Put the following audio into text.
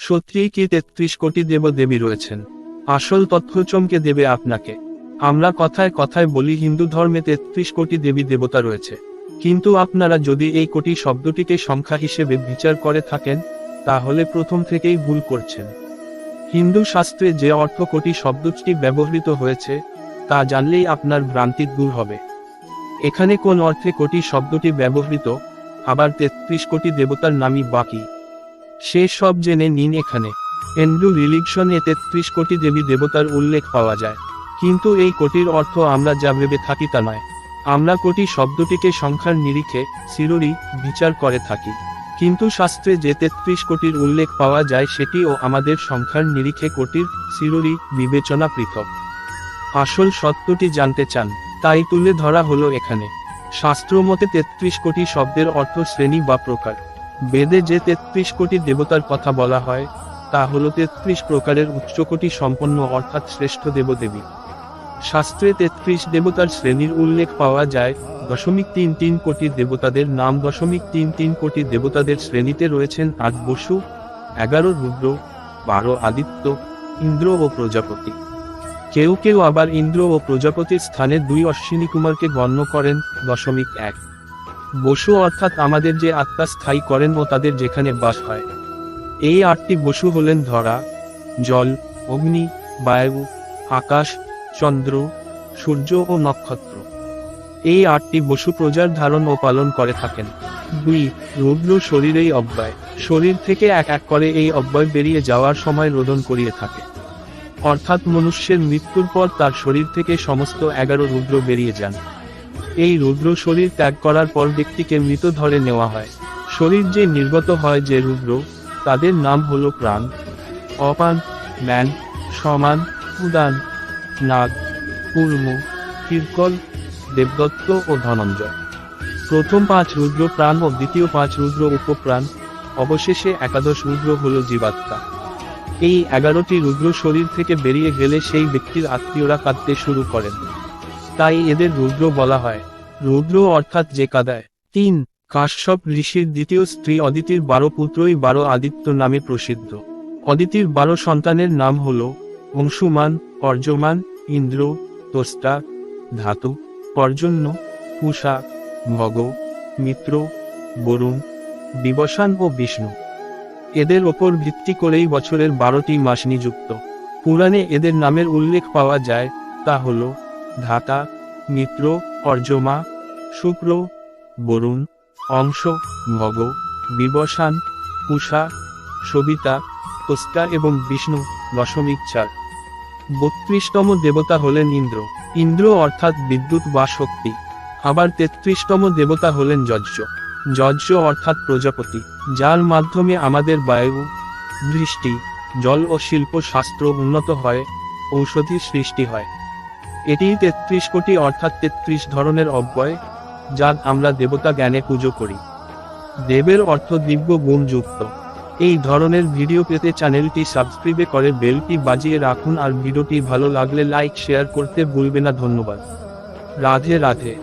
সত্যিই কি ৩৩ কোটি দেবদেবী রয়েছেন? আসল তথ্য চমকে দেবে আপনাকে। আমরা কথায় কথায় বলি হিন্দু ধর্মে ৩৩ কোটি দেবী দেবতা রয়েছে, কিন্তু আপনারা যদি এই কোটি শব্দটিকে সংখ্যা হিসেবে বিচার করে থাকেন, তাহলে প্রথম থেকেই ভুল করছেন। হিন্দু শাস্ত্রে যে অর্থ কোটি শব্দটি ব্যবহৃত হয়েছে, তা জানলেই আপনার ভ্রান্তি দূর হবে। এখানে কোন অর্থে কোটি শব্দটি ব্যবহৃত, আবার ৩৩ কোটি দেবতার নামই বাকি, সে সব জেনে নিন এখানে। হিন্দু রিলিজিয়নে ৩৩ কোটি দেবী দেবতার উল্লেখ পাওয়া যায়, কিন্তু এই কোটির অর্থ আমরা যা ভেবে থাকি তা নয়। আমরা কোটি শব্দটিকে সংখ্যার নিরিখে সিরুরি বিচার করে থাকি, কিন্তু শাস্ত্রে যে ৩৩ কোটির উল্লেখ পাওয়া যায় সেটিও আমাদের সংখ্যার নিরিখে কোটির সিরুরি বিবেচনা পৃথক। আসল সত্যটি জানতে চান, তাই তুলে ধরা হলো এখানে। শাস্ত্রমতে ৩৩ কোটি শব্দের অর্থ শ্রেণী বা প্রকার। বেদে যে ৩৩ কোটি দেবতার কথা বলা হয়, তা হল ৩৩ প্রকারের উচ্চকোটি সম্পন্ন অর্থাৎ শ্রেষ্ঠ দেবদেবী। শাস্ত্রে ৩৩ দেবতার শ্রেণীর উল্লেখ পাওয়া যায়। ৩.৩৩ কোটি দেবতাদের নাম। ৩.৩৩ কোটি দেবতাদের শ্রেণীতে রয়েছেন ৮ বসু, ১১ রুদ্র, ১২ আদিত্য, ইন্দ্র ও প্রজাপতি। কেউ কেউ আবার ইন্দ্র ও প্রজাপতির স্থানে ২ অশ্বিনী কুমারকে গণ্য করেন। ১. বসু অর্থাৎ আমাদের যে আত্মা স্থায়ী করেন ও তাদের যেখানে বাস হয়। এই ৮টি বসু হলেন ধরা, জল, অগ্নি, বায়ু, আকাশ, চন্দ্র, সূর্য ও নক্ষত্র। এই ৮টি বসু প্রজার ধারণ ও পালন করে থাকেন। ২. রুদ্র শরীরেই অব্যয়। শরীর থেকে এক এক করে এই অব্যয় বেরিয়ে যাওয়ার সময় রোদন করিয়ে থাকে, অর্থাৎ মনুষ্যের মৃত্যুর পর তার শরীর থেকে সমস্ত ১১ রুদ্র বেরিয়ে যান। এই রুদ্র শরীর ত্যাগ করার পর ব্যক্তিকে মৃত ধরে নেওয়া হয়। শরীর যে নির্গত হয় যে রুদ্র, তাদের নাম হল প্রাণ, অপান, ম্যান, সমান, উদান, নাগ, কুর্ম, কিরকল, দেবদত্ত ও ধনঞ্জয়। প্রথম ৫ রুদ্র প্রাণ ও দ্বিতীয় ৫ রুদ্র উপপ্রাণ, অবশেষে একাদশ রুদ্র হল জীবাত্মা। এই ১১টি রুদ্র শরীর থেকে বেরিয়ে গেলে সেই ব্যক্তির আত্মীয়রা কাঁদতে শুরু করেন, তাই এদের রুদ্র বলা হয়। রুদ্র অর্থাৎ যে কাঁদায়। ৩. কাশ্যপ ঋষির দ্বিতীয় স্ত্রী অদিতির ১২ পুত্রই ১২ আদিত্য নামে প্রসিদ্ধ। অদিতির ১২ সন্তানের নাম হল অংশুমান, অর্যমান, ইন্দ্র, তোষ্টা, ধাতু, পর্জন্য, পূষা, ভগ, মিত্র, বরুণ, বিবসান ও বিষ্ণু। এদের ওপর ভিত্তি করেই বছরের ১২টি মাস নিযুক্ত। পুরাণে এদের নামের উল্লেখ পাওয়া যায়, তা হল ধাতা, মিত্র, অর্যমা, শুক্র, বরুণ, অংশ, ভগ, বিবসান, পূষা, সবিতা, তোষ্টা এবং বিষ্ণু। ৪. ৩২তম দেবতা হলেন ইন্দ্র। ইন্দ্র অর্থাৎ বিদ্যুৎ বা শক্তি। আবার ৩৩তম দেবতা হলেন যজ্ঞ। যজ্ঞ অর্থাৎ প্রজাপতি, যার মাধ্যমে আমাদের বায়ু, বৃষ্টি, জল ও শিল্প শাস্ত্র উন্নত হয়, ঔষধি সৃষ্টি হয়। এটি ৩৩ কোটি অর্থাৎ ৩৩ ধরনের অব্যয়, যা আমরা দেবতা জ্ঞানে পুজো করি। দেবের অর্থ দিব্য গুণযুক্ত। এই ধরনের ভিডিও পেতে চ্যানেলটি সাবস্ক্রাইব করে বেলটি বাজিয়ে রাখুন, আর ভিডিওটি ভালো লাগলে লাইক শেয়ার করতে ভুলবেন না। ধন্যবাদ। রাধে রাধে।